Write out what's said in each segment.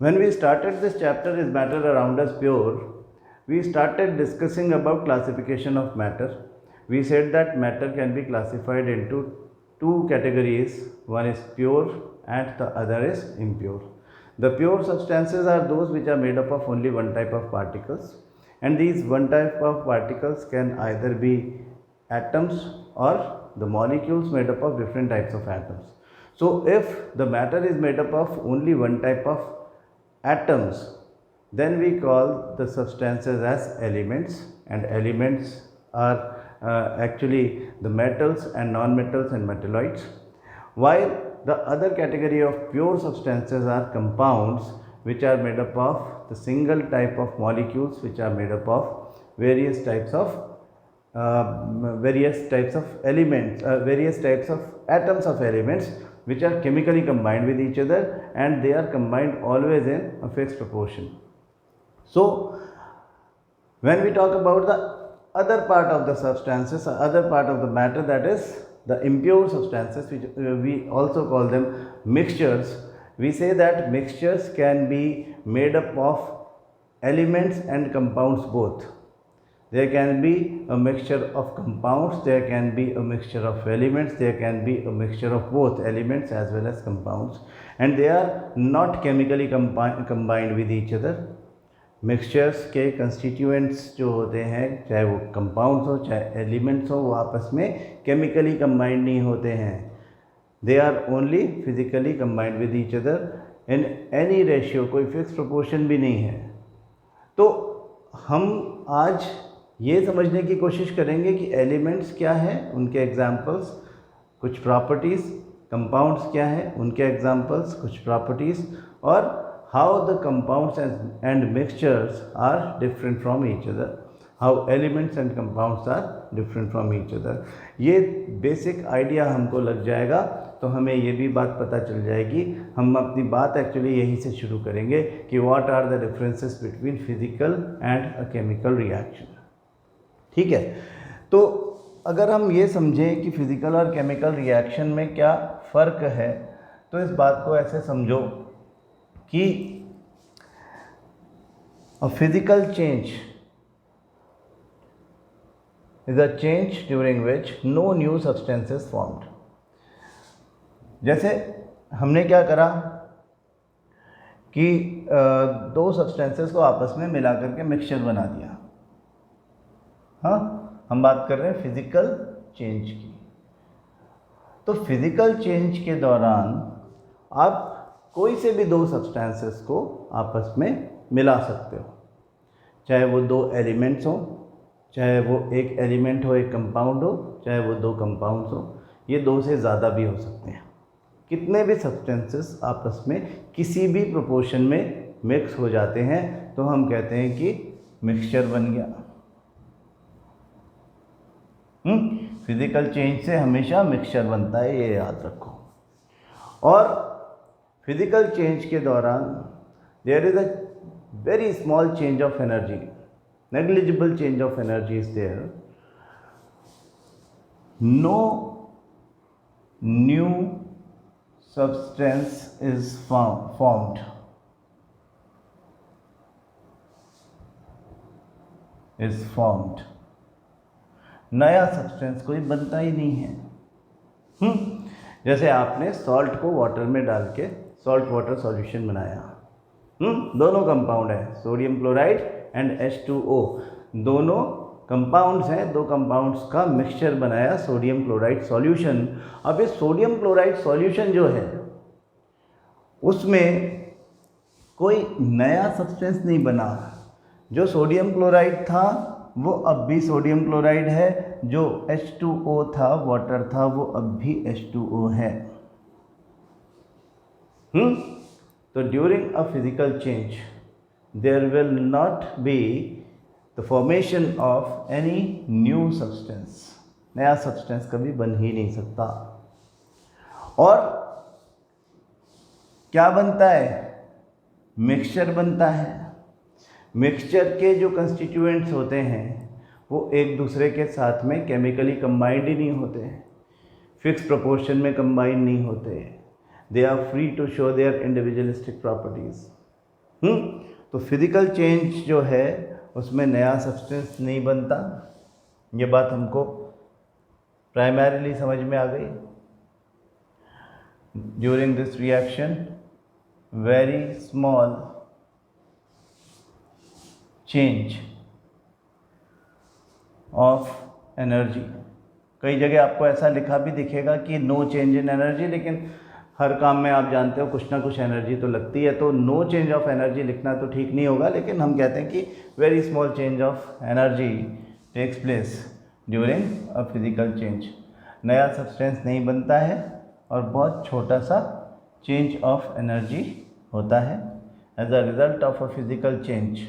When we started this chapter, Is Matter Around Us Pure, we started discussing about classification of matter. We said that matter can be classified into two categories. One is pure and the other is impure. The pure substances are those which are made up of only one type of particles, and these one type of particles can either be atoms or the molecules made up of different types of atoms. So if the matter is made up of only one type of atoms, then we call the substances as elements, and elements are actually the metals and non-metals and metalloids, while the other category of pure substances are compounds, which are made up of the single type of molecules, which are made up of various types of elements, various types of atoms of elements, which are chemically combined with each other, and they are combined always in a fixed proportion. So when we talk about the other part of the substances, other part of the matter, that is the impure substances, which we also call them mixtures, we say that mixtures can be made up of elements and compounds both. There can be a mixture of compounds, there can be a mixture of elements, there can be a mixture of both elements as well as compounds, and they are not chemically combined with each other. Mixtures के constituents जो होते हैं, चाहे वो compounds हो चाहे elements हो, वो आपस में केमिकली कंबाइंड नहीं होते हैं. They are only physically combined with each other in any ratio, कोई फिक्स प्रोपोर्शन भी नहीं है. तो हम आज ये समझने की कोशिश करेंगे कि एलिमेंट्स क्या है, उनके एग्जाम्पल्स, कुछ प्रॉपर्टीज़, कंपाउंड्स क्या है, उनके एग्जाम्पल्स, कुछ प्रॉपर्टीज़, और how the compounds and mixtures are different from each other, how elements and compounds are different from each other. ये बेसिक आइडिया हमको लग जाएगा तो हमें ये भी बात पता चल जाएगी. हम अपनी बात एक्चुअली यहीं से शुरू करेंगे कि what are the differences between physical and a chemical reaction. ठीक है, तो अगर हम ये समझें कि फिजिकल और केमिकल रिएक्शन में क्या फ़र्क है, तो इस बात को ऐसे समझो कि a physical change is a change during which no new substance is formed. जैसे हमने क्या करा कि दो सब्सटेंसेस को आपस में मिला करके मिक्सचर बना दिया. हाँ, हम बात कर रहे हैं फिजिकल चेंज की. तो फिजिकल चेंज के दौरान आप कोई से भी दो सब्सटेंसेस को आपस में मिला सकते हो, चाहे वो दो एलिमेंट्स हो, चाहे वो एक एलिमेंट हो एक कंपाउंड हो, चाहे वो दो कंपाउंड्स हो, ये दो से ज़्यादा भी हो सकते हैं. कितने भी सब्सटेंसेस आपस में किसी भी प्रोपोर्शन में मिक्स हो जाते हैं तो हम कहते हैं कि मिक्सचर बन गया. फिजिकल चेंज से हमेशा मिक्सचर बनता है, ये याद रखो. और फिजिकल चेंज के दौरान there is a very small change of energy, negligible change of energy is there. No new substance is formed. नया सब्सटेंस कोई बनता ही नहीं है. जैसे आपने सॉल्ट को वाटर में डाल के सॉल्ट वाटर सॉल्यूशन बनाया. दोनों कंपाउंड है, सोडियम क्लोराइड एंड H2O, दोनों कंपाउंड्स हैं. दो कंपाउंड्स का मिक्सचर बनाया, सोडियम क्लोराइड सॉल्यूशन. अब ये सोडियम क्लोराइड सॉल्यूशन जो है उसमें कोई नया सब्सटेंस नहीं बना. जो सोडियम क्लोराइड था वो अब भी सोडियम क्लोराइड है, जो H2O था, वाटर था, वो अब भी H2O है. तो during a physical change their will not be the formation of any new substance. नया सब्सटेंस कभी बन ही नहीं सकता. और क्या बनता है? मिक्सचर बनता है. मिक्सचर के जो कंस्टिट्यूएंट्स होते हैं वो एक दूसरे के साथ में केमिकली कंबाइंड ही नहीं होते, फिक्स प्रोपोर्शन में कंबाइंड नहीं होते. They are free to show their individualistic properties. तो फिजिकल चेंज जो है उसमें नया सब्सटेंस नहीं बनता, ये बात हमको प्राइमरीली समझ में आ गई। During this reaction very small change of energy, कई जगह आपको ऐसा लिखा भी दिखेगा कि नो चेंज इन एनर्जी, लेकिन हर काम में आप जानते हो कुछ ना कुछ एनर्जी तो लगती है, तो नो चेंज ऑफ एनर्जी लिखना तो ठीक नहीं होगा, लेकिन हम कहते हैं कि very small change of energy takes place during a physical change. नया सब्सटेंस नहीं बनता है और बहुत छोटा सा चेंज ऑफ एनर्जी होता है as a result of a physical change.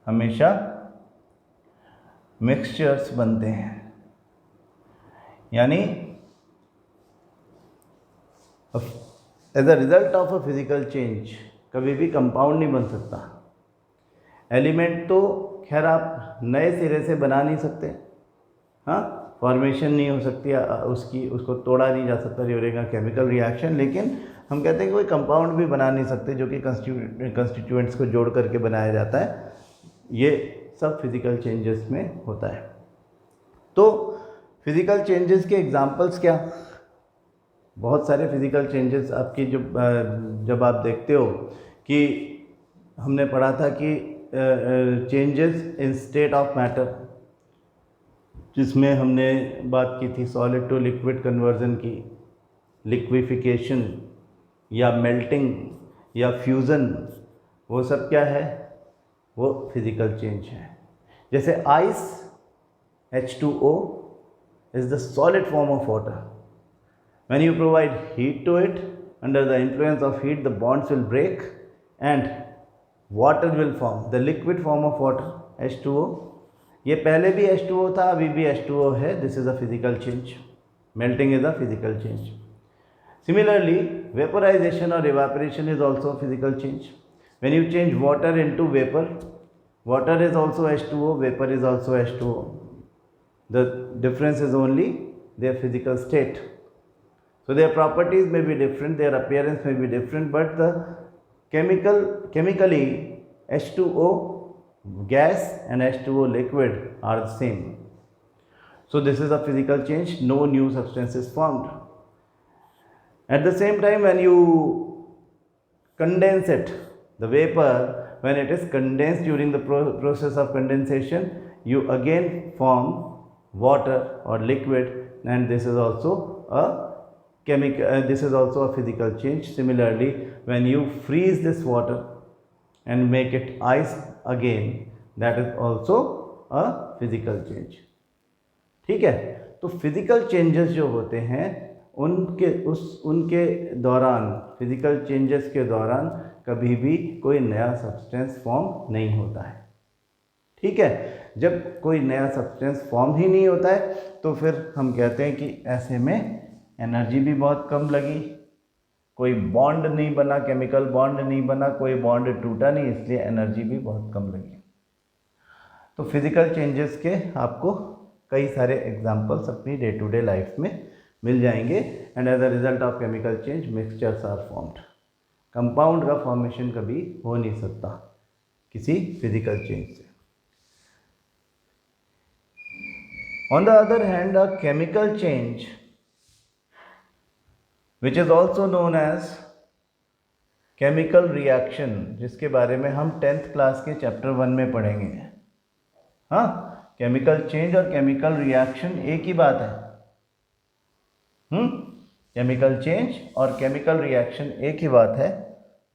हमेशा मिक्सचर्स बनते हैं, यानी as a result of a physical change कभी भी कंपाउंड नहीं बन सकता। एलिमेंट तो खैर आप नए सिरे से बना नहीं सकते, हाँ, फॉर्मेशन नहीं हो सकती उसको तोड़ा नहीं जा सकता ड्यूरिंग अ केमिकल रिएक्शन, लेकिन हम कहते हैं कि कोई कंपाउंड भी बना नहीं सकते जो कि कंस्टिट्यूएंट्स को जोड़ करके बनाया जाता है। ये सब फिजिकल चेंजेस में होता है। तो फिजिकल चेंजेस के एग्जांपल्स क्या, बहुत सारे फिजिकल चेंजेस आपकी जब आप देखते हो कि हमने पढ़ा था कि changes in state of matter, जिसमें हमने बात की थी सॉलिड टू लिक्विड कन्वर्जन की, लिक्विफिकेशन या मेल्टिंग या फ्यूज़न, वो सब क्या है, वो फिजिकल चेंज है। जैसे ice H2O is the solid form of water. When you provide heat to it, under the influence of heat the bonds will break and water will form, the liquid form of water H2O। ये पहले भी H2O था, अभी भी H2O है। This is a physical change. Melting is a physical change. Similarly, vaporization or evaporation is also a physical change. When you change water into vapor, water is also H2O, vapor is also H2O. The difference is only their physical state. So their properties may be different, their appearance may be different, but the chemically H2O gas and H2O liquid are the same. So this is a physical change, no new substance is formed. At the same time, when you condense it, the vapor, when it is condensed during the process of condensation, you again form water or liquid, and this is also a this is also a physical change. Similarly, when you freeze this water and make it ice again, that is also a physical change। ठीक है, तो physical changes जो होते हैं उनके दौरान, physical changes के दौरान कभी भी कोई नया सब्सटेंस फॉर्म नहीं होता है। ठीक है, जब कोई नया सब्सटेंस फॉर्म ही नहीं होता है तो फिर हम कहते हैं कि ऐसे में एनर्जी भी बहुत कम लगी, कोई बॉन्ड नहीं बना, केमिकल बॉन्ड नहीं बना, कोई बॉन्ड टूटा नहीं, इसलिए एनर्जी भी बहुत कम लगी। तो फिजिकल चेंजेस के आपको कई सारे एग्जांपल्स अपनी डे टू डे लाइफ में मिल जाएंगे। And as a result of chemical change mixtures are formed. Compound का फॉर्मेशन कभी हो नहीं सकता किसी फिजिकल चेंज से। On the other hand, a chemical change, which is also known as chemical reaction, जिसके बारे में हम 10th क्लास के चैप्टर 1 में पढ़ेंगे। हाँ, केमिकल चेंज और केमिकल रिएक्शन एक ही बात है। केमिकल चेंज और केमिकल रिएक्शन एक ही बात है।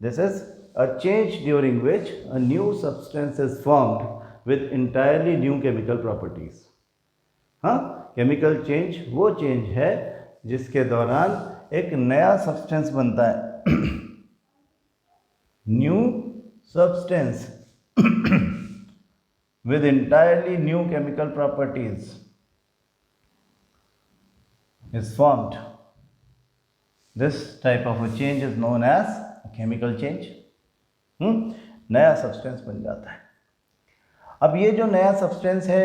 This is a change during which a new substance is formed with entirely new chemical properties. हाँ, केमिकल चेंज वो चेंज है जिसके दौरान एक नया सब्सटेंस बनता है। New substance with entirely new chemical properties is formed. This type of a change is known as a chemical change. नया सब्सटेंस बन जाता है। अब ये जो नया सब्सटेंस है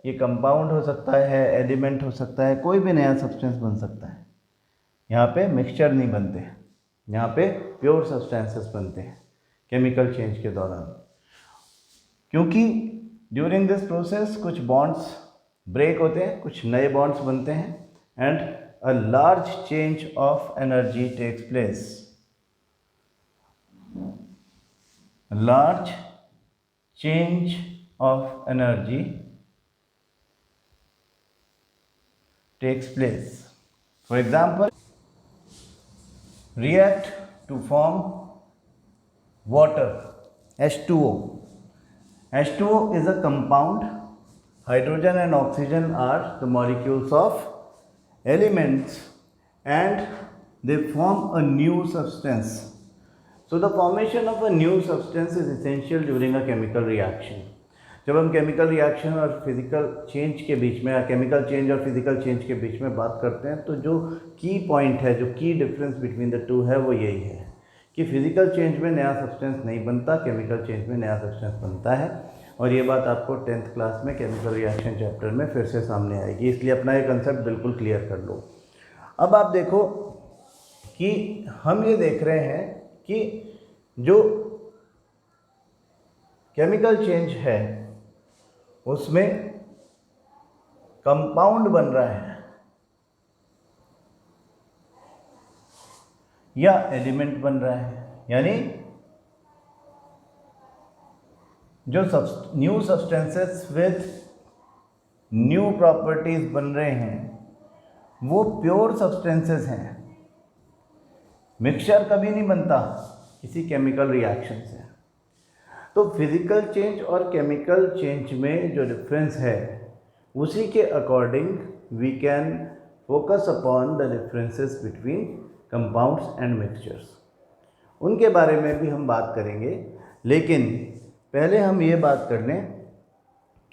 ये कंपाउंड हो सकता है, एलिमेंट हो सकता है, कोई भी नया सब्सटेंस बन सकता है। यहाँ पे मिक्सचर नहीं बनते, यहाँ पे प्योर सब्सटेंसेस बनते हैं। केमिकल चेंज के दौरान, क्योंकि ड्यूरिंग दिस प्रोसेस कुछ बॉन्ड्स ब्रेक होते हैं, कुछ नए बॉन्ड्स बनते हैं and a large change of energy takes place. Large change of energy takes place. For example, react to form water, H2O. H2O is a compound. Hydrogen and oxygen are the molecules of elements and they form a new substance. So the formation of a new substance is essential during a chemical reaction. जब हम chemical reaction और physical change के बीच में या chemical change और physical change के बीच में बात करते हैं तो जो की पॉइंट है, जो की डिफरेंस बिटवीन द टू है वो यही है कि फिजिकल चेंज में नया सब्सटेंस नहीं बनता, केमिकल चेंज में नया सब्सटेंस बनता है। और ये बात आपको 10th क्लास में केमिकल रिएक्शन चैप्टर में फिर से सामने आएगी, इसलिए अपना ये कंसेप्ट बिल्कुल क्लियर कर लो। अब आप देखो कि हम ये देख रहे हैं कि जो केमिकल चेंज है उसमें कंपाउंड बन रहा है या एलिमेंट बन रहा है, यानी जो new substances with new properties बन रहे हैं वो प्योर सब्सटेंसेस हैं। मिक्सचर कभी नहीं बनता किसी केमिकल रिएक्शन से। तो फिजिकल चेंज और केमिकल चेंज में जो डिफरेंस है उसी के according we can focus upon the differences between compounds and mixtures. उनके बारे में भी हम बात करेंगे, लेकिन पहले हम ये बात कर लें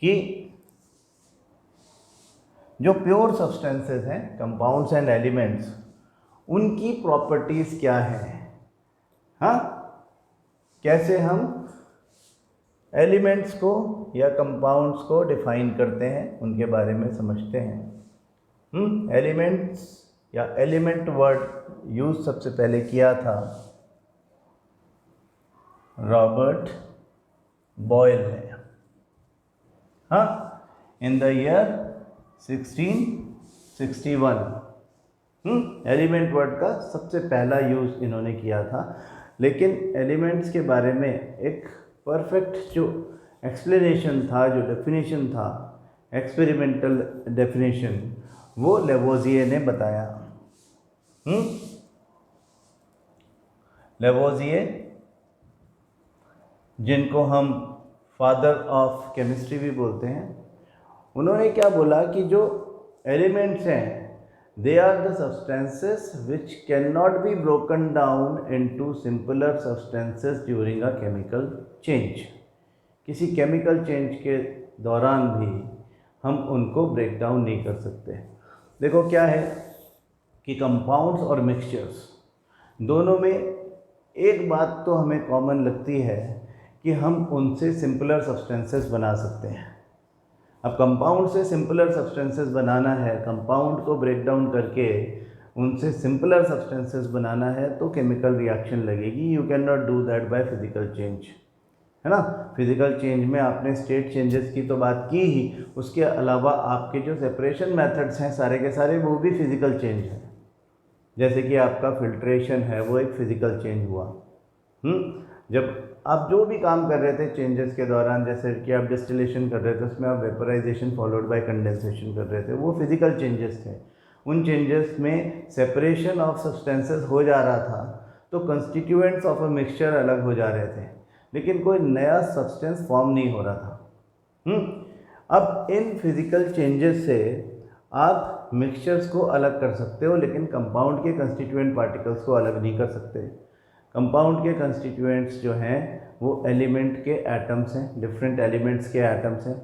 कि जो प्योर सब्सटेंसेस हैं, कंपाउंड्स एंड एलिमेंट्स, उनकी प्रॉपर्टीज़ क्या हैं। हाँ, कैसे हम एलिमेंट्स को या कंपाउंड्स को डिफाइन करते हैं उनके बारे में समझते हैं। एलिमेंट्स या एलिमेंट वर्ड यूज सबसे पहले किया था रॉबर्ट बॉयल ने, हाँ, in the year 1661। Element word का सबसे पहला यूज इन्होंने किया था, लेकिन एलिमेंट्स के बारे में एक परफेक्ट जो एक्सप्लेनेशन था, जो डेफिनेशन था, एक्सपेरिमेंटल डेफिनेशन, वो लेवोजिए ने बताया। लेवोजिए, जिनको हम फादर ऑफ केमिस्ट्री भी बोलते हैं, उन्होंने क्या बोला कि जो एलिमेंट्स हैं they are the substances which can not be broken down into simpler substances during a chemical change. किसी केमिकल चेंज के दौरान भी हम उनको ब्रेक डाउन नहीं कर सकते। देखो क्या है कि कंपाउंड्स और मिक्सचर्स दोनों में एक बात तो हमें कॉमन लगती है कि हम उनसे सिंपलर सब्सटेंसेस बना सकते हैं। अब कंपाउंड से सिंपलर सब्सटेंसेस बनाना है, कंपाउंड को ब्रेक डाउन करके उनसे सिंपलर सब्सटेंसेस बनाना है तो केमिकल रिएक्शन लगेगी। You can not do that by physical change, है ना। फिजिकल चेंज में आपने स्टेट चेंजेस की तो बात की ही, उसके अलावा आपके जो सेपरेशन मेथड्स हैं सारे के सारे वो भी फिजिकल चेंज है। जैसे कि आपका फिल्ट्रेशन है वो एक फिजिकल चेंज हुआ। जब आप जो भी काम कर रहे थे चेंजेस के दौरान, जैसे कि आप डिस्टिलेशन कर रहे थे उसमें आप वेपराइजेशन फॉलोड बाय कंडेंसेशन कर रहे थे, वो फिजिकल चेंजेस थे। उन चेंजेस में सेपरेशन ऑफ सब्सटेंसेस हो जा रहा था तो कंस्टिट्यूएंट्स ऑफ अ मिक्सचर अलग हो जा रहे थे, लेकिन कोई नया सब्सटेंस फॉर्म नहीं हो रहा था। अब इन फिजिकल चेंजेस से आप मिक्सचर्स को अलग कर सकते हो, लेकिन कंपाउंड के कंस्टिट्यूएंट पार्टिकल्स को अलग नहीं कर सकते। कंपाउंड के कंस्टिट्यूएंट्स जो हैं वो एलिमेंट के एटम्स हैं, डिफरेंट एलिमेंट्स के एटम्स हैं।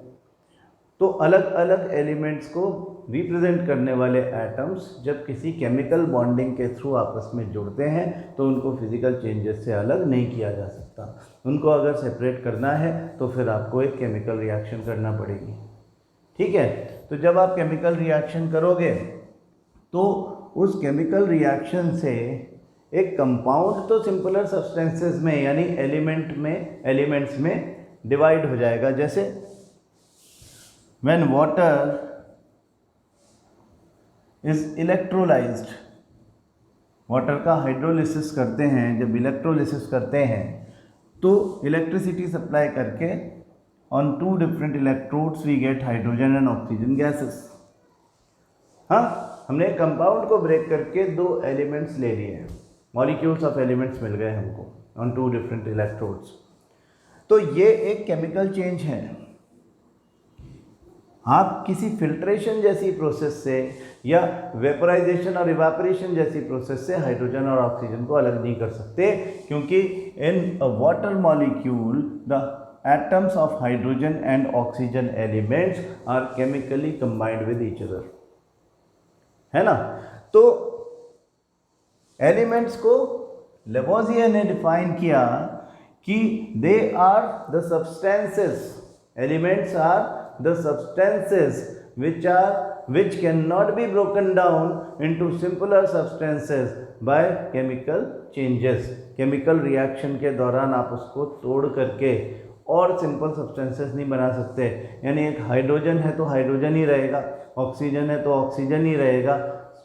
तो अलग अलग एलिमेंट्स को रिप्रेजेंट करने वाले एटम्स जब किसी केमिकल बॉन्डिंग के थ्रू आपस में जुड़ते हैं तो उनको फिजिकल चेंजेस से अलग नहीं किया जा सकता। उनको अगर सेपरेट करना है तो फिर आपको एक केमिकल रिएक्शन करना पड़ेगी, ठीक है। तो जब आप केमिकल रिएक्शन करोगे तो उस केमिकल रिएक्शन से एक कंपाउंड तो सिंपलर सब्सटेंसेस में यानी एलिमेंट्स में डिवाइड हो जाएगा। जैसे when water is electrolysed, water का हाइड्रोलिसिस करते हैं, जब इलेक्ट्रोलिसिस करते हैं तो इलेक्ट्रिसिटी सप्लाई करके on 2 different electrodes we get hydrogen and oxygen gases. हाँ, हमने कंपाउंड को ब्रेक करके 2 एलिमेंट्स ले लिए हैं, मॉलिक्यूल्स ऑफ एलिमेंट्स मिल गए हमको ऑन 2 डिफरेंट इलेक्ट्रोड्स। तो ये एक केमिकल चेंज है। आप किसी फिल्ट्रेशन जैसी प्रोसेस से या वेपराइजेशन और इवापोरेशन जैसी प्रोसेस से हाइड्रोजन और ऑक्सीजन को अलग नहीं कर सकते, क्योंकि in a water molecule the atoms of hydrogen and oxygen elements are chemically combined with each other, है ना। तो एलिमेंट्स को लेवोजियर ने डिफाइन किया कि they are the substances, elements are the substances which cannot be broken down into simpler substances by chemical changes। Chemical reaction के दौरान आप उसको तोड़ करके और सिंपल सब्सटेंसेस नहीं बना सकते। यानी एक हाइड्रोजन है तो हाइड्रोजन ही रहेगा, ऑक्सीजन है तो ऑक्सीजन ही रहेगा,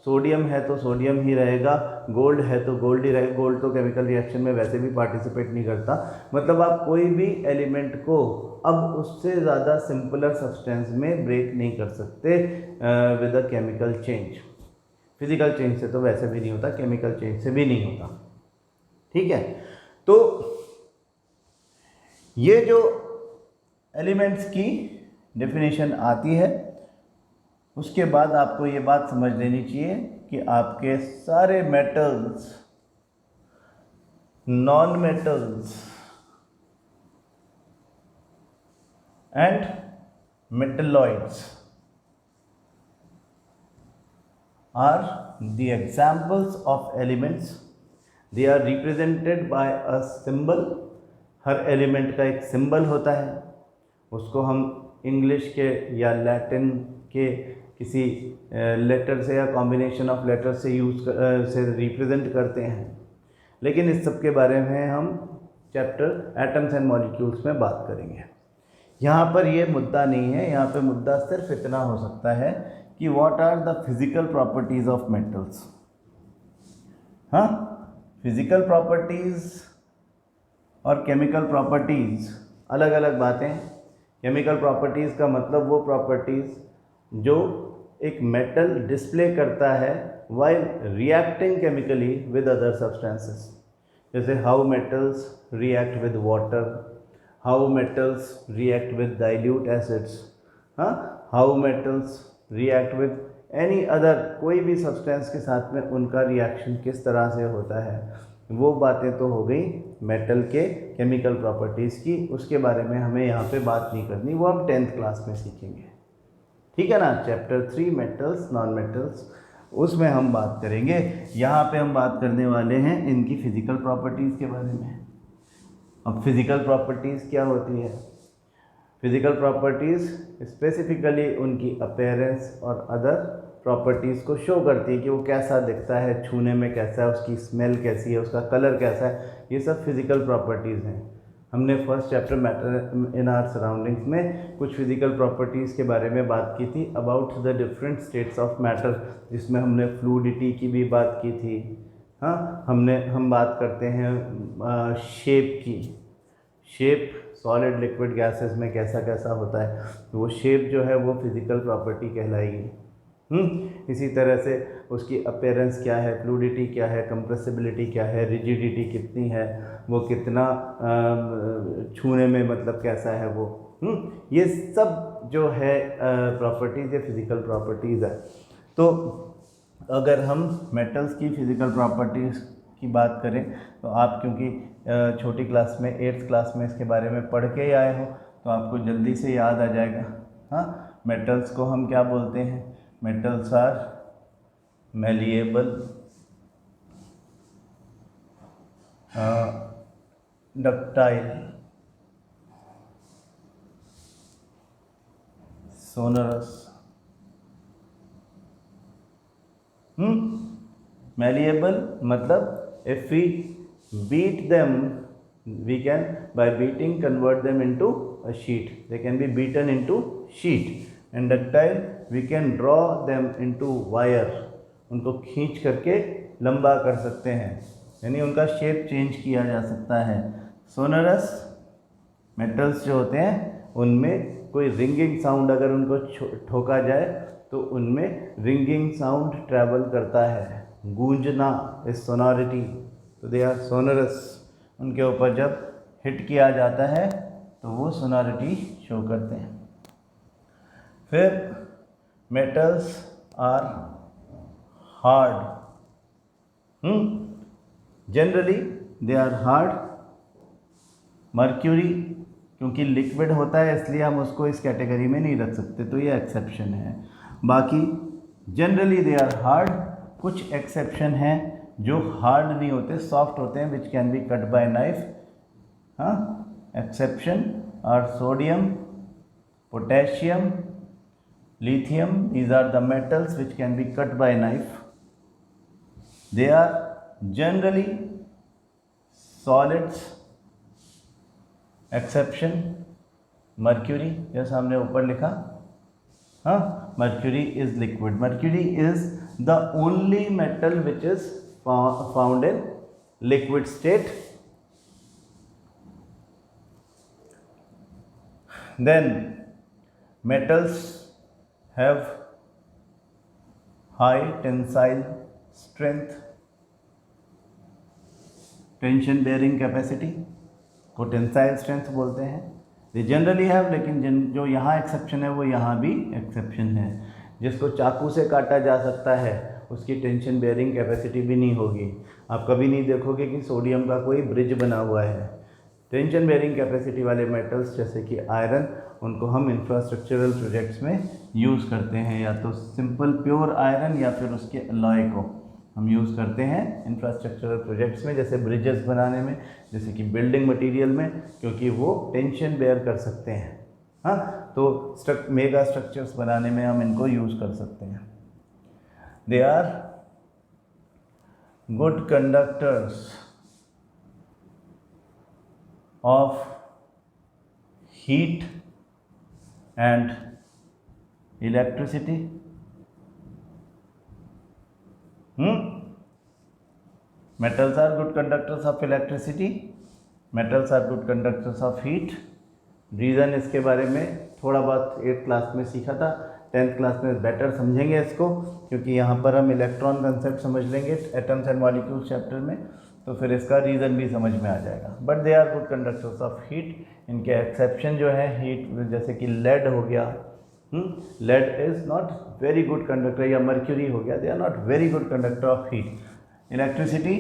सोडियम है तो सोडियम ही रहेगा, गोल्ड है तो गोल्ड ही रहेगा। गोल्ड तो केमिकल रिएक्शन में वैसे भी पार्टिसिपेट नहीं करता। मतलब आप कोई भी एलिमेंट को अब उससे ज़्यादा सिंपलर सब्सटेंस में ब्रेक नहीं कर सकते with a chemical change. Physical change से तो वैसे भी नहीं होता, केमिकल चेंज से भी नहीं होता। ठीक है, तो ये जो एलिमेंट्स की डेफिनेशन आती है, उसके बाद आपको ये बात समझ लेनी चाहिए कि आपके सारे metals, non metals and metalloids are the examples of elements. They are represented by a symbol. हर एलिमेंट का एक सिंबल होता है, उसको हम इंग्लिश के या लैटिन के किसी लेटर से या कॉम्बिनेशन ऑफ लेटर से से रिप्रेजेंट करते हैं। लेकिन इस सब के बारे में हम चैप्टर एटम्स एंड मॉलिक्यूल्स में बात करेंगे। यहाँ पर ये मुद्दा नहीं है, यहाँ पे मुद्दा सिर्फ इतना हो सकता है कि what are the physical properties of metals. हाँ, फिजिकल प्रॉपर्टीज और केमिकल प्रॉपर्टीज़ अलग अलग बातें हैं। केमिकल प्रॉपर्टीज़ का मतलब वो प्रॉपर्टीज़ जो एक मेटल डिस्प्ले करता है while reacting chemically with other substances. जैसे how metals react with water, how metals react with dilute acids, हाँ, how metals react with any other, कोई भी सब्सटेंस के साथ में उनका रिएक्शन किस तरह से होता है। वो बातें तो हो गई मेटल के केमिकल प्रॉपर्टीज़ की, उसके बारे में हमें यहाँ पे बात नहीं करनी, वो हम 10th क्लास में सीखेंगे। ठीक है ना। चैप्टर 3 मेटल्स नॉन मेटल्स, उसमें हम बात करेंगे। यहाँ पे हम बात करने वाले हैं इनकी फिजिकल प्रॉपर्टीज़ के बारे में। अब फिजिकल प्रॉपर्टीज़ क्या होती है? फिजिकल प्रॉपर्टीज़ स्पेसिफिकली उनकी अपीयरेंस और अदर प्रॉपर्टीज़ को शो करती है कि वो कैसा दिखता है, छूने में कैसा है, उसकी स्मेल कैसी है, उसका कलर कैसा है। ये सब फिजिकल प्रॉपर्टीज़ हैं। हमने first chapter matter in our surroundings में कुछ फिजिकल प्रॉपर्टीज़ के बारे में बात की थी, about the different states of matter, जिसमें हमने फ्लूइडिटी की भी बात की थी। हाँ, हम बात करते हैं शेप की। शेप सॉलिड लिक्विड गैसेस में कैसा कैसा होता है, तो वो शेप जो है वो फिजिकल प्रॉपर्टी कहलाएगी। इसी तरह से उसकी अपीयरेंस क्या है, फ्लूइडिटी क्या है, कंप्रेसिबिलिटी क्या है, रिजिडिटी कितनी है, वो कितना छूने में मतलब कैसा है वो, ये सब जो है प्रॉपर्टीज़, ये फिज़िकल प्रॉपर्टीज़ है। तो अगर हम मेटल्स की फ़िज़िकल प्रॉपर्टीज़ की बात करें तो आप क्योंकि छोटी क्लास में 8th क्लास में इसके बारे में पढ़ के आए हो तो आपको जल्दी से याद आ जाएगा। हाँ, मेटल्स को हम क्या बोलते हैं? Metals are malleable, ductile, sonorous। malleable मतलब if we beat them, we can by beating convert them into a sheet. They can be beaten into sheet. And ductile we can draw them into wire. उनको खींच करके लंबा कर सकते हैं, यानी उनका शेप चेंज किया जा सकता है. सोनरस मेटल्स जो होते हैं उनमें कोई रिंगिंग साउंड अगर उनको ठोका जाए तो उनमें रिंगिंग साउंड ट्रैवल करता है, गूंजना इज सोनोरिटी. तो दे आर सोनरस. उनके ऊपर जब हिट किया जाता है तो वो सोनोरिटी शो करते हैं. फिर metals are hard. Generally they are hard. Mercury क्योंकि लिक्विड होता है इसलिए हम उसको इस कैटेगरी में नहीं रख सकते, तो ये एक्सेप्शन है. बाकी जनरली दे आर हार्ड. कुछ एक्सेप्शन हैं जो हार्ड नहीं होते, सॉफ्ट होते हैं, which can be cut by knife. हाँ, exception are sodium, potassium, lithium. These are the metals which can be cut by knife. They are generally solids. Exception mercury, जैसा हमने ऊपर लिखा. हाँ, mercury is liquid. Mercury is the only metal which is found in liquid state. Then metals have high tensile strength, tension bearing capacity को tensile strength बोलते हैं. They generally have, लेकिन जो यहाँ एक्सेप्शन है वो यहाँ भी एक्सेप्शन है. जिसको चाकू से काटा जा सकता है उसकी टेंशन बेयरिंग कैपेसिटी भी नहीं होगी. आप कभी नहीं देखोगे कि सोडियम का कोई ब्रिज बना हुआ है. टेंशन बेयरिंग कैपेसिटी वाले मेटल्स जैसे कि आयरन, उनको हम इंफ्रास्ट्रक्चरल प्रोजेक्ट्स में यूज़ करते हैं. या तो सिंपल प्योर आयरन या फिर उसके अलॉय को हम यूज़ करते हैं इंफ्रास्ट्रक्चरल प्रोजेक्ट्स में, जैसे ब्रिजेस बनाने में, जैसे कि बिल्डिंग मटेरियल में, क्योंकि वो टेंशन बेयर कर सकते हैं. हाँ, तो मेगा स्ट्रक्चर्स बनाने में हम इनको यूज़ कर सकते हैं. They are good conductors of heat and electricity. Metals are good conductors of electricity. Metals are good conductors of heat. Reason इसके बारे में थोड़ा बहुत 8th क्लास में सीखा था. 10th क्लास में बेटर समझेंगे इसको, क्योंकि यहाँ पर हम इलेक्ट्रॉन कंसेप्ट समझ लेंगे एटम्स एंड मॉलिक्यूल्स चैप्टर में, तो फिर इसका रीज़न भी समझ में आ जाएगा. But they are good conductors of heat. इनके एक्सेप्शन जो है हीट, जैसे कि लेड हो गया, lead is not very good conductor, या मर्क्यूरी हो गया, they are not very good conductor of heat. Electricity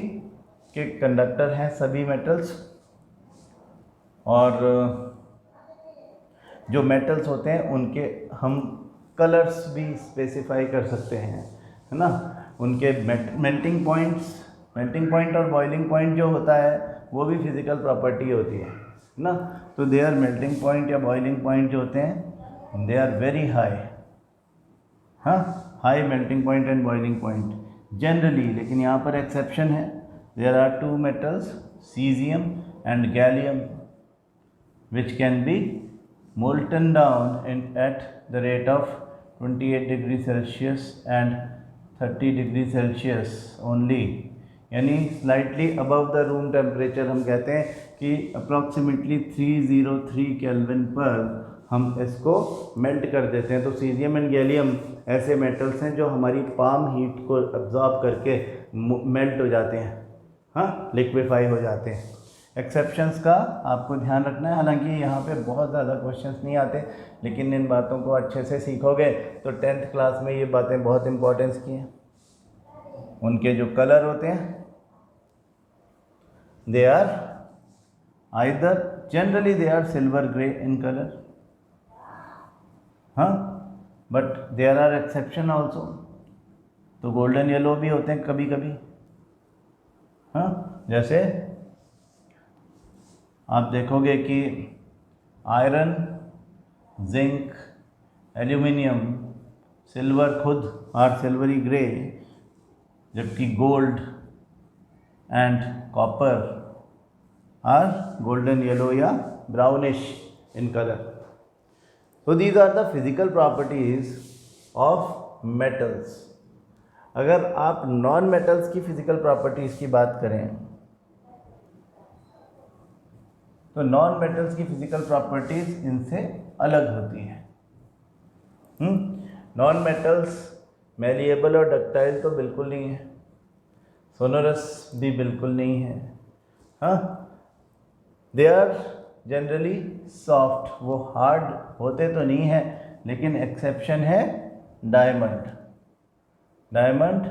के कंडक्टर हैं सभी मेटल्स. और जो मेटल्स होते हैं उनके हम कलर्स भी स्पेसिफाई कर सकते हैं, है ना. उनके मेल्टिंग पॉइंट और बॉइलिंग पॉइंट जो होता है वो भी फिजिकल प्रॉपर्टी होती है ना. तो दे आर मेल्टिंग पॉइंट या बॉइलिंग पॉइंट जो होते हैं दे आर वेरी हाई. हाँ, high melting point and boiling point generally. लेकिन यहाँ पर एक्सेप्शन है. There are 2 metals, caesium and gallium, which can be molten down at the rate of 28 degrees Celsius and 30 degrees Celsius only. यानी slightly above the room temperature. हम कहते हैं कि approximately 303 kelvin पर हम इसको मेल्ट कर देते हैं. तो सीजियम एंड गैलियम ऐसे मेटल्स हैं जो हमारी पाम हीट को अब्जॉर्ब करके मेल्ट हो जाते हैं, हाँ, लिक्विफाई हो जाते हैं. एक्सेप्शंस का आपको ध्यान रखना है. हालांकि यहाँ पे बहुत ज़्यादा क्वेश्चंस नहीं आते, लेकिन इन बातों को अच्छे से सीखोगे तो 10th क्लास में ये बातें बहुत इंपॉर्टेंस की हैं. उनके जो कलर होते हैं they are either, generally they are silver grey in colour, हाँ, but there are exception also. तो गोल्डन येलो भी होते हैं कभी कभी, हाँ. जैसे आप देखोगे कि आयरन, जिंक, एल्यूमिनियम, सिल्वर खुद आर सिल्वरी ग्रे, जबकि gold and copper are golden yellow या brownish in color. So these are the physical properties of metals. अगर आप नॉन मेटल्स की फिजिकल प्रॉपर्टीज की बात करें तो नॉन मेटल्स की फिजिकल प्रॉपर्टीज इनसे अलग होती हैं। नॉन मेटल्स मैलिएबल और डक्टाइल तो बिल्कुल नहीं है, सोनोरस भी बिल्कुल नहीं है। हाँ, दे आर जनरली सॉफ्ट, वो हार्ड होते तो नहीं है, लेकिन एक्सेप्शन है diamond. Diamond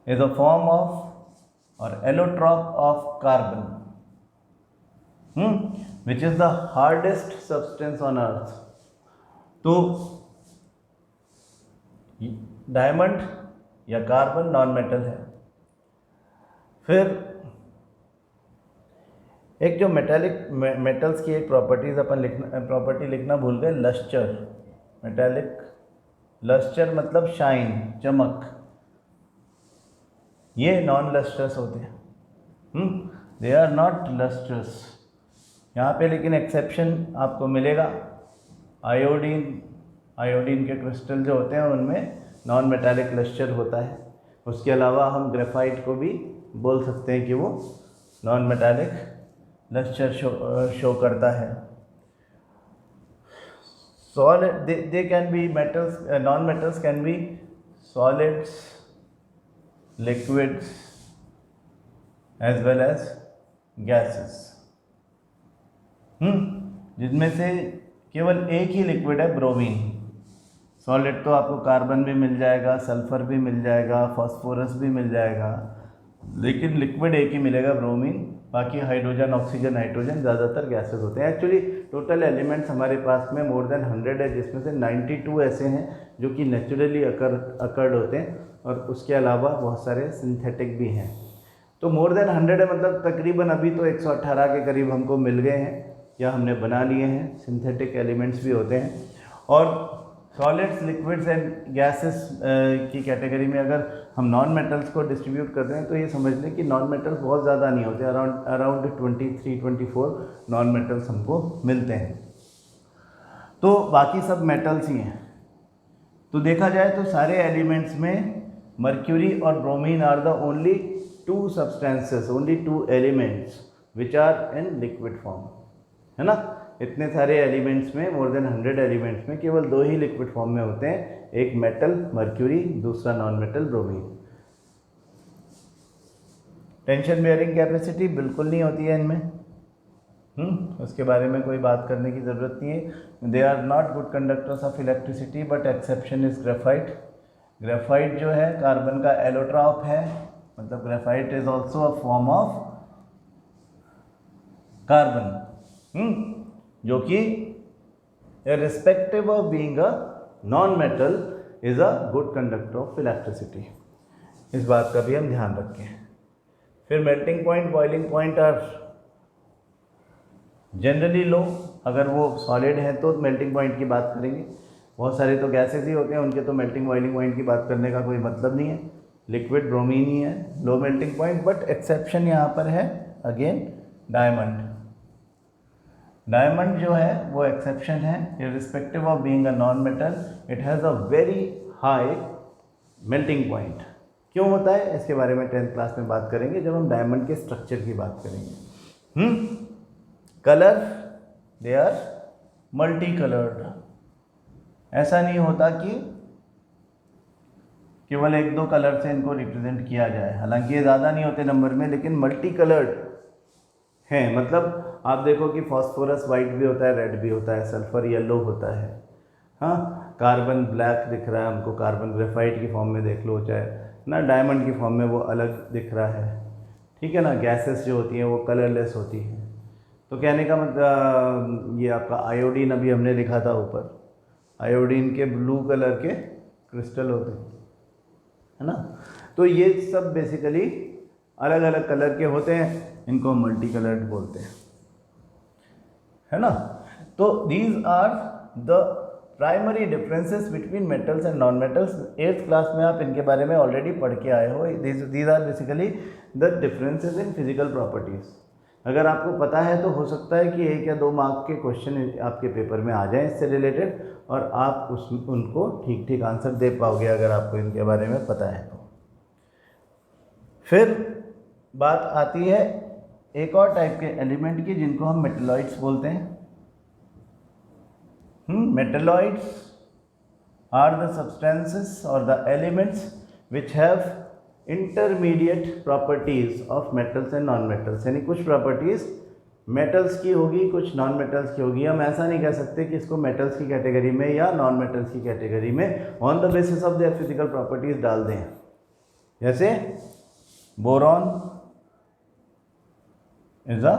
is a form of और allotrope of carbon, which is the hardest substance on earth. तो डायमंड या कार्बन नॉन मेटल है। फिर एक जो मेटल्स की एक प्रॉपर्टीज अपन प्रॉपर्टी लिखना भूल गए, लस्टर। मेटालिक लस्टर मतलब शाइन, चमक। ये नॉन लस्टर्स होते हैं, दे आर नॉट लस्टर्स। यहाँ पे लेकिन एक्सेप्शन आपको मिलेगा, आयोडीन के क्रिस्टल जो होते हैं उनमें नॉन मेटालिक लस्टर होता है। उसके अलावा हम ग्रेफाइट को भी बोल सकते हैं कि वो नॉन मेटालिक लस्टर शो करता है। Solid, they can be metals, non metals can be solids, liquids as well as gases, जिनमें से केवल एक ही लिक्विड है ब्रोमीन। सॉलिड तो आपको कार्बन भी मिल जाएगा, सल्फर भी मिल जाएगा, फास्फोरस भी मिल जाएगा, लेकिन लिक्विड एक ही मिलेगा, ब्रोमीन। बाकी हाइड्रोजन, ऑक्सीजन, नाइट्रोजन ज़्यादातर गैसेस होते हैं। एक्चुअली टोटल एलिमेंट्स हमारे पास में मोर देन 100 है, जिसमें से 92 ऐसे हैं जो कि नेचुरली अकर्ड होते हैं, और उसके अलावा बहुत सारे सिंथेटिक भी हैं। तो मोर देन 100 है, मतलब तकरीबन अभी तो 118 के करीब हमको मिल गए हैं या हमने बना लिए हैं। सिंथेटिक एलिमेंट्स भी होते हैं। और सॉलिड्स, लिक्विड्स एंड गैसेस की कैटेगरी में अगर हम नॉन मेटल्स को डिस्ट्रीब्यूट करते हैं तो ये समझ लें कि नॉन मेटल्स बहुत ज़्यादा नहीं होते, अराउंड 23-24 नॉन मेटल्स हमको मिलते हैं। तो बाकी सब मेटल्स ही हैं। तो देखा जाए तो सारे एलिमेंट्स में मर्क्यूरी और bromine are the only 2 substances, only 2 elements which are in liquid form, है ना। इतने सारे एलिमेंट्स में, मोर देन 100 एलिमेंट्स में केवल 2 ही लिक्विड फॉर्म में होते हैं, एक मेटल मर्क्यूरी, दूसरा non metal bromine. Tension bearing capacity बिल्कुल नहीं होती है इनमें, उसके बारे में कोई बात करने की ज़रूरत नहीं है। They are not good conductors of electricity, but exception is graphite. Graphite जो है कार्बन का एलोट्रॉप है, मतलब graphite is also a form of carbon, जो कि irrespective of being a non-metal is a good conductor of electricity। इस बात का भी हम ध्यान रखें। फिर melting point, boiling point are generally low. अगर वो सॉलिड है तो मेल्टिंग पॉइंट की बात करेंगे, बहुत सारे तो गैसेस ही होते हैं, उनके तो मेल्टिंग बॉइलिंग पॉइंट की बात करने का कोई मतलब नहीं है। लिक्विड ब्रोमीन ही है low melting point, but exception यहाँ पर है अगेन डायमंड। डायमंड जो है वो एक्सेप्शन है, irrespective of being a non metal, it has a very high melting point. क्यों होता है इसके बारे में 10th क्लास में बात करेंगे जब हम डायमंड के स्ट्रक्चर की बात करेंगे। Colour, they are multi coloured. ऐसा नहीं होता कि केवल 1-2 कलर से इनको रिप्रेजेंट किया जाए, हालांकि ये ज़्यादा नहीं होते नंबर में, लेकिन मल्टी कलर्ड हैं। मतलब आप देखो कि फास्फोरस वाइट भी होता है, रेड भी होता है, सल्फर येलो होता है, हाँ, कार्बन ब्लैक दिख रहा है हमको, कार्बन ग्रेफाइट की फॉर्म में देख लो, चाहे ना डायमंड की फॉर्म में वो अलग दिख रहा है, ठीक है ना। गैसेस जो होती हैं वो कलरलेस होती हैं। तो कहने का मतलब ये आपका आयोडीन अभी हमने लिखा था ऊपर, आयोडीन के ब्लू कलर के क्रिस्टल होते हैं, है ना। तो ये सब बेसिकली अलग अलग कलर के होते हैं, इनको मल्टी कलर्ड बोलते हैं, है ना। तो these are the primary differences between metals and non metals. 8th class में आप इनके बारे में ऑलरेडी पढ़ के आए हो। These are basically the differences in physical properties. अगर आपको पता है तो हो सकता है कि 1 या 2 मार्क के क्वेश्चन आपके पेपर में आ जाएं इससे रिलेटेड, और आप उनको ठीक ठीक आंसर दे पाओगे अगर आपको इनके बारे में पता है तो। फिर बात आती है एक और टाइप के एलिमेंट की जिनको हम मेटलॉइड्स बोलते हैं। मेटलॉइड्स आर द सब्सटेंसेस और the elements which have intermediate properties of metals and non metals. यानी कुछ प्रॉपर्टीज मेटल्स की होगी, कुछ नॉन मेटल्स की होगी। हम ऐसा नहीं कह सकते कि इसको मेटल्स की कैटेगरी में या नॉन मेटल्स की कैटेगरी में on the basis of their physical properties डाल दें। जैसे बोरॉन इज अ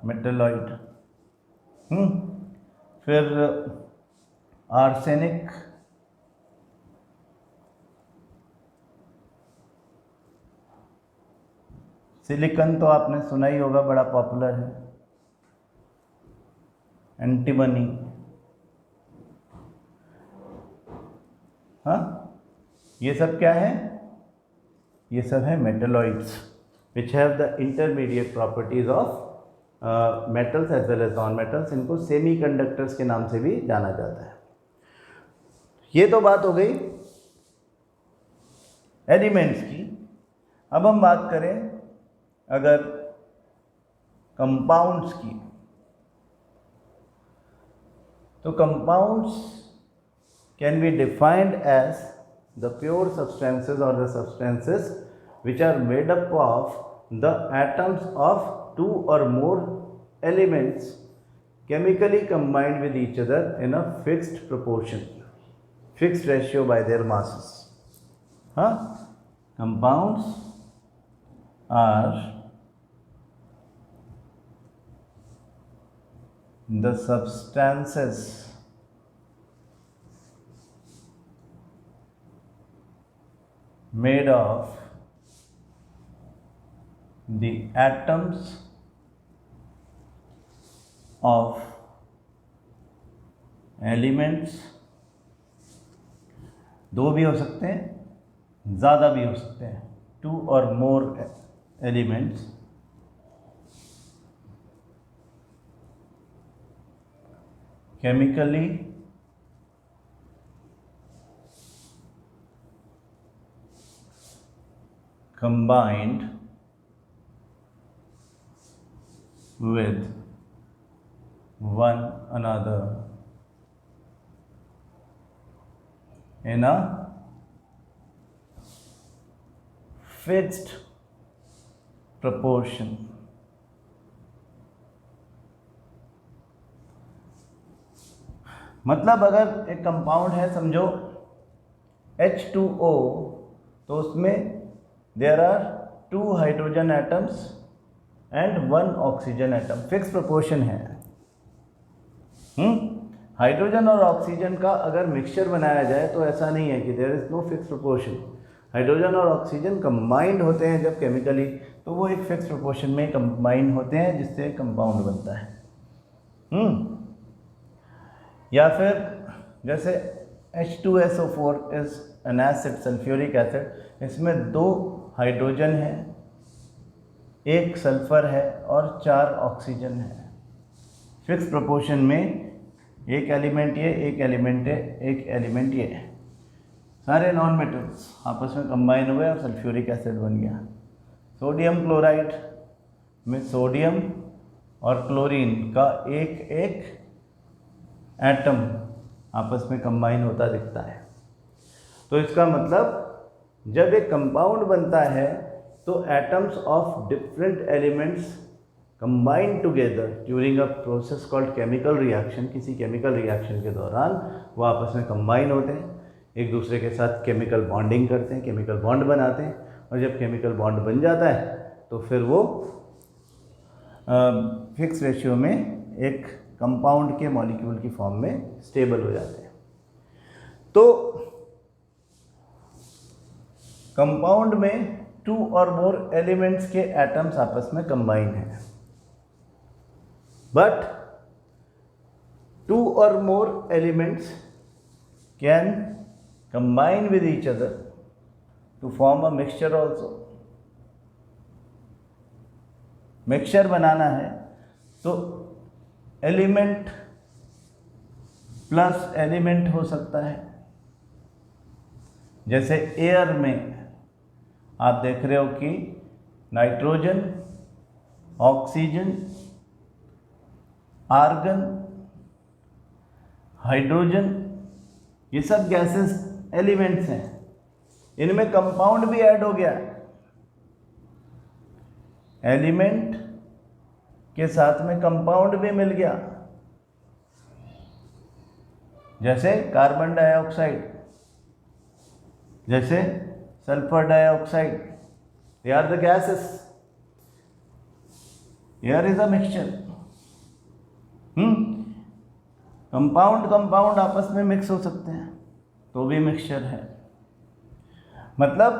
मेटलॉइड, फिर आर्सेनिक, सिलिकॉन तो आपने सुना ही होगा, बड़ा पॉपुलर है, एंटीमनी, हाँ, ये सब क्या है? ये सब है metalloids which have the intermediate properties of metals as well as non metals. इनको सेमी कंडक्टर्स के नाम से भी जाना जाता है। ये तो बात हो गई एलिमेंट्स की। अब हम बात करें अगर कंपाउंड्स की, तो compounds can be defined as the pure substances और the substances which are made up of the atoms of 2 or more elements chemically combined with each other in a fixed proportion, fixed ratio by their masses. Compounds are the substances made of the atoms of elements, 2 भी हो सकते हैं, ज़्यादा भी हो सकते हैं, 2 or more elements chemically combined with one another in a fixed proportion. मतलब अगर एक कंपाउंड है, समझो H2O, तो उसमें there are 2 hydrogen atoms and 1 oxygen atom, fix proportion है। हाइड्रोजन और ऑक्सीजन का अगर मिक्सचर बनाया जाए तो ऐसा नहीं है कि there is no fix proportion. Hydrogen और ऑक्सीजन कंबाइंड होते हैं जब केमिकली, तो वो एक फिक्स प्रोपोर्शन में कंबाइंड होते हैं जिससे कंपाउंड बनता है। या फिर जैसे H2SO4 is an acid, sulphuric acid, इसमें 2 हाइड्रोजन है, 1 सल्फर है और 4 ऑक्सीजन है। फिक्स प्रोपोर्शन में एक एलिमेंट ये, एक एलिमेंट है, एक एलिमेंट ये, सारे नॉन मेटल्स आपस में कंबाइन हुए और सल्फ्यूरिक एसिड बन गया। सोडियम क्लोराइड में सोडियम और क्लोरीन का एक एटम आपस में कंबाइन होता दिखता है। तो इसका मतलब जब एक कंपाउंड बनता है तो atoms of different elements combine together during a process called chemical reaction, किसी केमिकल रिएक्शन के दौरान वो आपस में कंबाइन होते हैं, एक दूसरे के साथ केमिकल बॉन्डिंग करते हैं, केमिकल बॉन्ड बनाते हैं, और जब केमिकल बॉन्ड बन जाता है तो फिर वो फिक्स रेशियो में एक कंपाउंड के मॉलिक्यूल की फॉर्म में स्टेबल हो जाते हैं। तो कंपाउंड में 2 or more एलिमेंट्स के एटम्स आपस में कंबाइन हैं, but 2 or more elements can combine with each other to form a mixture also. Mixture बनाना है तो एलिमेंट प्लस एलिमेंट हो सकता है। जैसे एयर में आप देख रहे हो कि नाइट्रोजन, ऑक्सीजन, आर्गन, हाइड्रोजन, ये सब गैसेस एलिमेंट्स हैं। इनमें कंपाउंड भी ऐड हो गया, एलिमेंट के साथ में कंपाउंड भी मिल गया। जैसे कार्बन डाइऑक्साइड, जैसे sulphur dioxide, they are the gases. Air is a mixture. Compound आपस में मिक्स हो सकते हैं तो भी मिक्सचर है। मतलब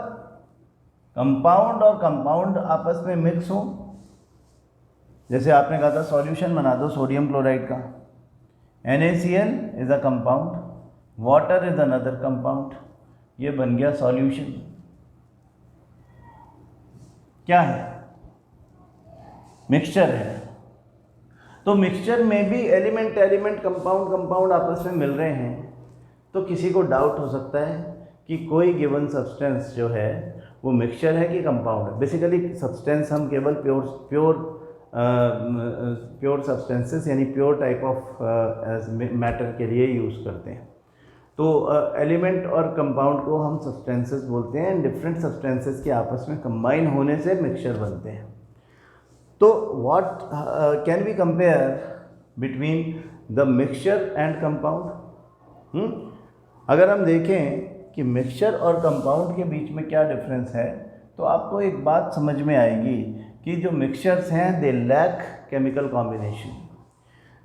कंपाउंड और कंपाउंड आपस में मिक्स हो। जैसे आपने कहा था सॉल्यूशन बना दो सोडियम क्लोराइड का, NaCl is a compound, water is another compound, ये बन गया सॉल्यूशन। क्या है? मिक्सचर है। तो मिक्सचर में भी एलिमेंट कंपाउंड आपस में मिल रहे हैं तो किसी को डाउट हो सकता है कि कोई गिवन सब्सटेंस जो है वो मिक्सचर है कि कंपाउंड है। बेसिकली सब्सटेंस हम केवल प्योर सब्सटेंसेस यानी प्योर टाइप ऑफ मैटर के लिए यूज़ करते हैं। तो एलिमेंट और कंपाउंड को हम सब्सटेंसेस बोलते हैं। डिफरेंट सब्सटेंसेस के आपस में कंबाइन होने से मिक्सचर बनते हैं। तो what can we compare between the mixture and compound? अगर हम देखें कि मिक्सचर और कंपाउंड के बीच में क्या डिफरेंस है तो आपको एक बात समझ में आएगी कि जो मिक्सचर्स हैं they lack chemical combination.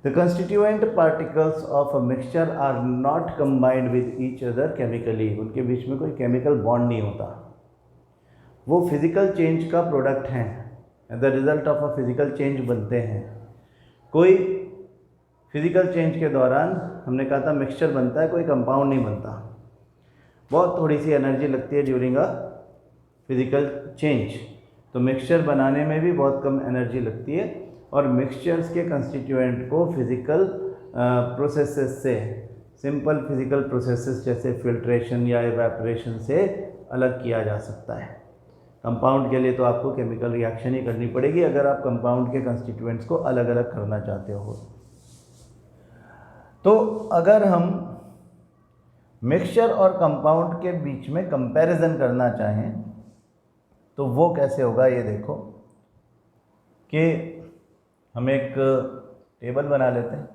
The constituent particles of a mixture are not combined with each other chemically. उनके बीच में कोई केमिकल बॉन्ड नहीं होता, वो फिजिकल चेंज का प्रोडक्ट हैं, the result of a physical change बनते हैं। कोई फिजिकल चेंज के दौरान हमने कहा था मिक्सचर बनता है, कोई कंपाउंड नहीं बनता। बहुत थोड़ी सी एनर्जी लगती है ड्यूरिंग अ फिजिकल चेंज, तो मिक्सचर बनाने में भी बहुत कम एनर्जी लगती है। और मिक्सचर्स के कंस्टिट्यूएंट को फिजिकल प्रोसेसेस से, सिंपल फिजिकल प्रोसेसेस जैसे फिल्ट्रेशन या एवेपोरेशन से अलग किया जा सकता है। कंपाउंड के लिए तो आपको केमिकल रिएक्शन ही करनी पड़ेगी अगर आप कंपाउंड के कंस्टिट्यूएंट्स को अलग अलग करना चाहते हो। तो अगर हम मिक्सचर और कंपाउंड के बीच में कंपैरिजन करना चाहें तो वो कैसे होगा, ये देखो कि हम एक टेबल बना लेते हैं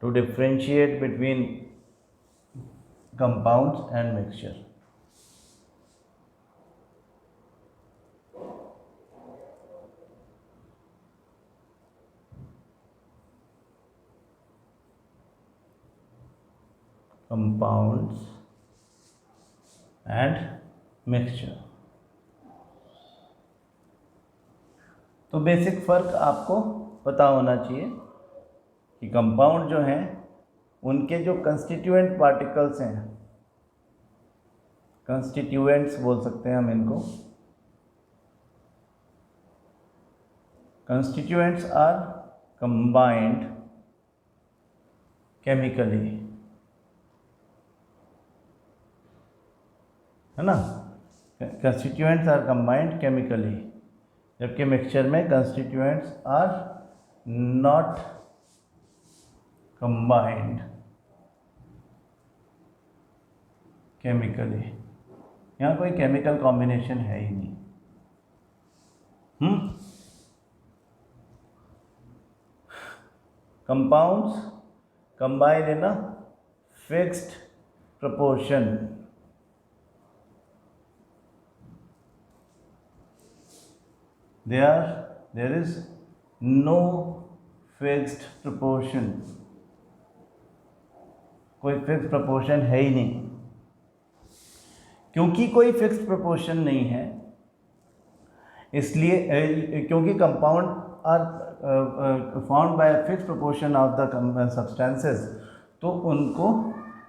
to differentiate between compounds and mixture. Compounds and mixture. तो बेसिक फ़र्क आपको पता होना चाहिए कि कंपाउंड जो हैं उनके जो कंस्टिट्यूएंट पार्टिकल्स हैं, कंस्टिट्यूएंट्स बोल सकते हैं हम इनको, कंस्टिट्यूएंट्स आर कंबाइंड केमिकली, है ना। कंस्टिट्यूएंट्स आर कंबाइंड केमिकली, जबकि मिक्सचर में constituents are not combined chemically. यहाँ कोई केमिकल कॉम्बिनेशन है ही नहीं। Compounds combine in a fixed proportion. There is no fixed proportion. कोई फिक्स प्रपोर्शन है ही नहीं। क्योंकि कोई फिक्स प्रपोर्शन नहीं है, इसलिए क्योंकि compound are found by fix proportion of the substances, तो उनको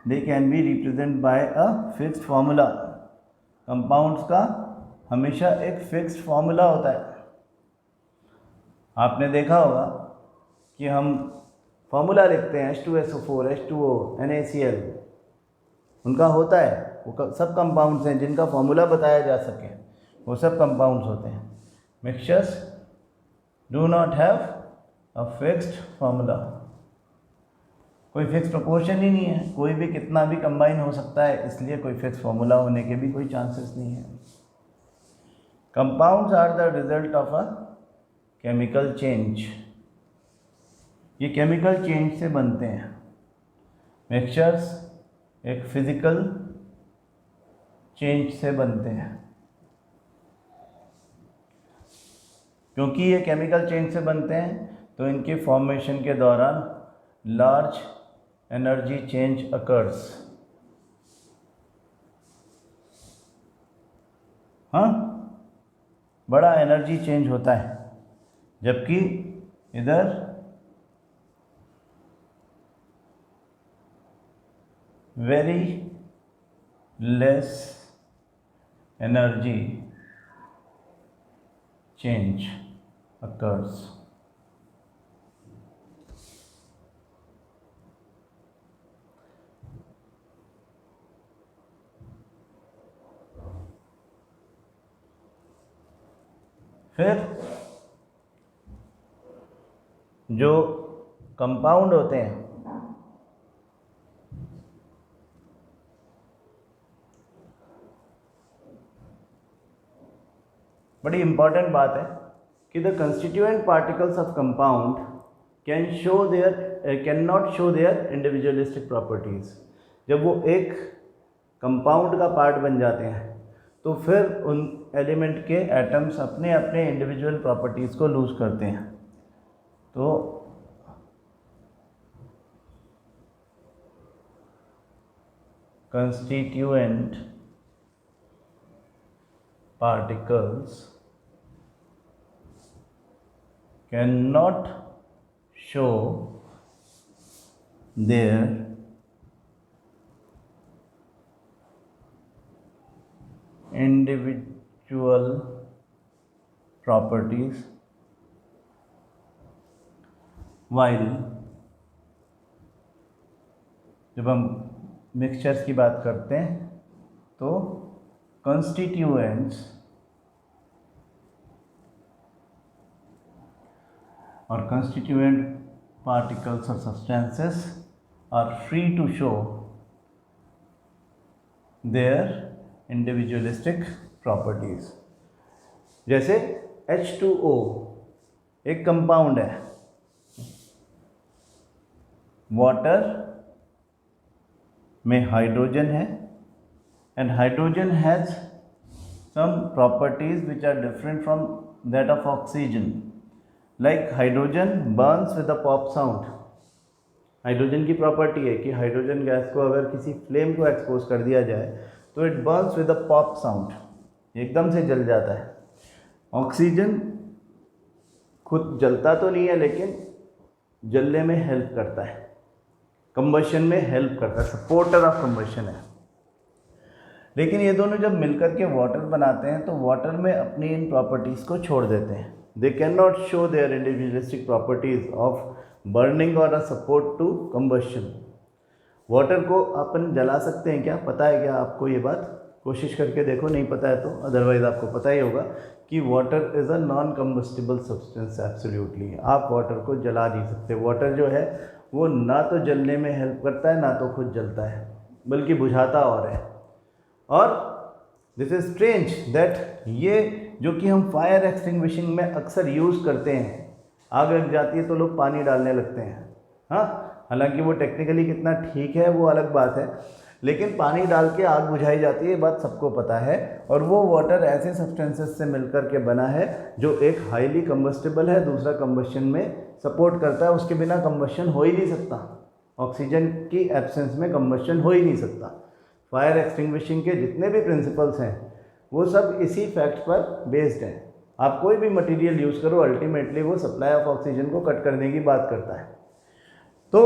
they can be represent by a fixed formula. Compounds का हमेशा एक फिक्स्ड फार्मूला होता है। आपने देखा होगा कि हम फार्मूला लिखते हैं H2SO4, H2O, NaCl, उनका होता है, वो सब कंपाउंड्स हैं जिनका फार्मूला बताया जा सके, वो सब कंपाउंड्स होते हैं। Mixtures do not have a fixed formula, कोई फिक्स प्रोपोर्शन ही नहीं है, कोई भी कितना भी कंबाइन हो सकता है, इसलिए कोई फिक्स फार्मूला होने के भी कोई चांसेस नहीं है। Compounds are the result of a chemical change, ये केमिकल चेंज से बनते हैं। मिक्सचर्स एक फिजिकल चेंज से बनते हैं। क्योंकि ये केमिकल चेंज से बनते हैं तो इनके फॉर्मेशन के दौरान लार्ज एनर्जी चेंज अकर्स। हाँ, बड़ा एनर्जी चेंज होता है, जबकि इधर very less energy change occurs. फिर जो कंपाउंड होते हैं, बड़ी इंपॉर्टेंट बात है कि the constituent particles of compound can not show their individualistic properties. जब वो एक कंपाउंड का पार्ट बन जाते हैं तो फिर उन एलिमेंट के एटम्स अपने अपने इंडिविजुअल प्रॉपर्टीज़ को लूज़ करते हैं। तो constituent particles cannot show their individual properties while, जब हम मिक्सचर्स की बात करते हैं तो कंस्टिट्यूएंट्स और कंस्टिट्यूएंट पार्टिकल्स और substances are free to show their individualistic properties. जैसे H2O एक कंपाउंड है, वाटर में हाइड्रोजन है, and hydrogen has some properties which are different from that of oxygen. Like hydrogen burns with a pop sound. Hydrogen की property है कि hydrogen gas को अगर किसी फ्लेम को एक्सपोज कर दिया जाए तो it Burns with a pop sound, एकदम से जल जाता है। ऑक्सीजन खुद जलता तो नहीं है लेकिन जलने में हेल्प करता है, कंबशन में हेल्प करता है, सपोर्टर ऑफ कंबशन है। लेकिन ये दोनों जब मिलकर के वाटर बनाते हैं तो वाटर में अपनी इन प्रॉपर्टीज़ को छोड़ देते हैं। They can not show their individualistic properties of burning और a support to combustion. Water को अपन जला सकते हैं क्या? पता है क्या आपको ये बात? कोशिश करके देखो, नहीं पता है तो अदरवाइज़ आपको पता ही होगा कि water is a non combustible substance. Absolutely आप वाटर को जला नहीं सकते। वाटर जो है वो ना तो जलने में हेल्प करता है ना तो खुद जलता है, बल्कि बुझाता और है। और दिस इज स्ट्रेंज दैट ये जो कि हम फायर एक्सटिंग्विशिंग में अक्सर यूज़ करते हैं, आग लग जाती है तो लोग पानी डालने लगते हैं। हाँ, हालांकि वो टेक्निकली कितना ठीक है वो अलग बात है, लेकिन पानी डाल के आग बुझाई जाती है, ये बात सबको पता है। और वो वाटर ऐसे सब्सटेंसेस से मिलकर के बना है जो एक हाईली कम्बस्टिबल है, दूसरा कम्बशन में सपोर्ट करता है। उसके बिना कम्बशन हो ही नहीं सकता, ऑक्सीजन की एब्सेंस में कम्बशन हो ही नहीं सकता। फायर एक्सटिंग्विशिंग के जितने भी प्रिंसिपल्स हैं वो सब इसी फैक्ट पर बेस्ड हैं। आप कोई भी मटेरियल यूज़ करो, अल्टीमेटली वो सप्लाई ऑफ ऑक्सीजन को कट करने की बात करता है। तो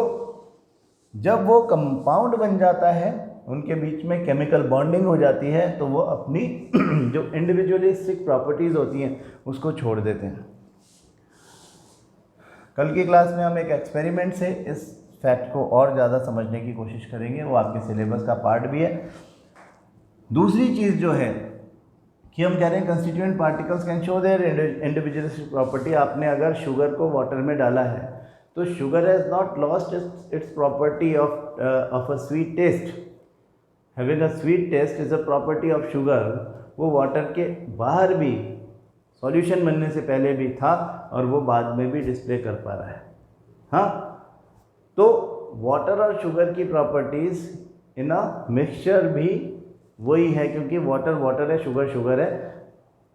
जब वो कंपाउंड बन जाता है, उनके बीच में केमिकल बॉन्डिंग हो जाती है, तो वो अपनी जो इंडिविजुअलिस्टिक प्रॉपर्टीज़ होती हैं उसको छोड़ देते हैं। कल की क्लास में हम एक एक्सपेरिमेंट से इस फैक्ट को और ज़्यादा समझने की कोशिश करेंगे, वो आपके सिलेबस का पार्ट भी है। दूसरी चीज़ जो है कि हम कह रहे हैं constituent particles can show their individualistic property. आपने अगर शुगर को वाटर में डाला है तो sugar has not lost its property of a sweet taste. Having a sweet taste is a property of sugar. वो वाटर के बाहर भी, सॉल्यूशन बनने से पहले भी था और वो बाद में भी डिस्प्ले कर पा रहा है। हाँ, तो वाटर और शुगर की प्रॉपर्टीज़ इन अ मिक्सचर भी वही है, क्योंकि वाटर वाटर है, शुगर शुगर है।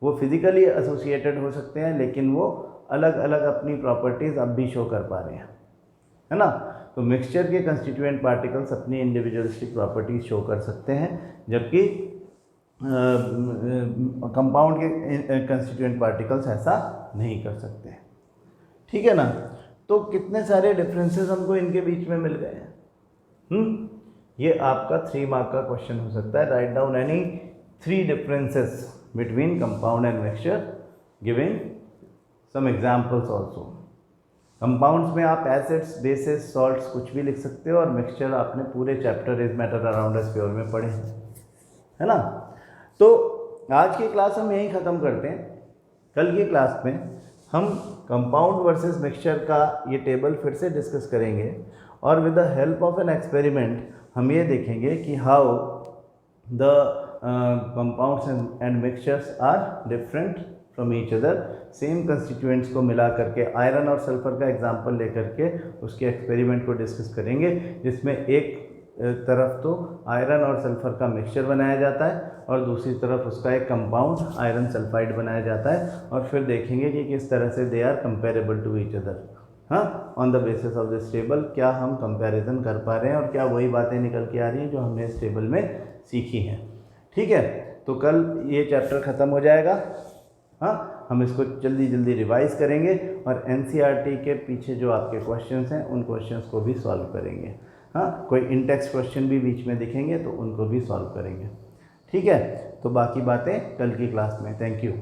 वो फिज़िकली एसोसिएटेड हो सकते हैं, लेकिन वो अलग अलग अपनी प्रॉपर्टीज़ अब भी शो कर पा रहे हैं, है ना। तो मिक्सचर के कंस्टिट्यूएंट पार्टिकल्स अपनी इंडिविजुअलिस्टिक प्रॉपर्टीज़ शो कर सकते हैं, जबकि कंपाउंड के कंस्टिट्यूएंट पार्टिकल्स ऐसा नहीं कर सकते। ठीक है ना। तो कितने सारे डिफरेंसेस हमको इनके बीच में मिल गए हैं। ये आपका 3 मार्क का क्वेश्चन हो सकता है। Write down any 3 differences between compound and mixture, giving some examples also. Compounds में आप एसिड्स, बेसिस, सॉल्ट्स कुछ भी लिख सकते हो, और मिक्सचर आपने पूरे chapter is matter around us pure में पढ़े हैं, है ना। तो आज की क्लास हम यहीं ख़त्म करते हैं। कल की क्लास में हम कंपाउंड वर्सेस मिक्सचर का ये टेबल फिर से डिस्कस करेंगे, और with the help of an experiment हम ये देखेंगे कि how the compounds and mixtures are different from each other. Same constituents को मिला करके आयरन और सल्फर का एग्जांपल लेकर के उसके एक्सपेरिमेंट को डिस्कस करेंगे, जिसमें एक तरफ तो आयरन और सल्फर का मिक्सचर बनाया जाता है और दूसरी तरफ उसका एक कंपाउंड आयरन सल्फाइड बनाया जाता है, और फिर देखेंगे कि किस तरह से they are comparable to each other. हाँ, on the basis of this table क्या हम कंपैरिजन कर पा रहे हैं और क्या वही बातें निकल के आ रही हैं जो हमने इस टेबल में सीखी हैं। ठीक है, तो कल ये चैप्टर ख़त्म हो जाएगा। हाँ, हम इसको जल्दी जल्दी रिवाइज़ करेंगे और एनसीईआरटी के पीछे जो आपके क्वेश्चंस हैं उन क्वेश्चंस को भी सॉल्व करेंगे। हाँ, कोई इंटेक्स्ट क्वेश्चन भी बीच में दिखेंगे तो उनको भी सॉल्व करेंगे। ठीक है, तो बाकी बातें कल की क्लास में। Thank you.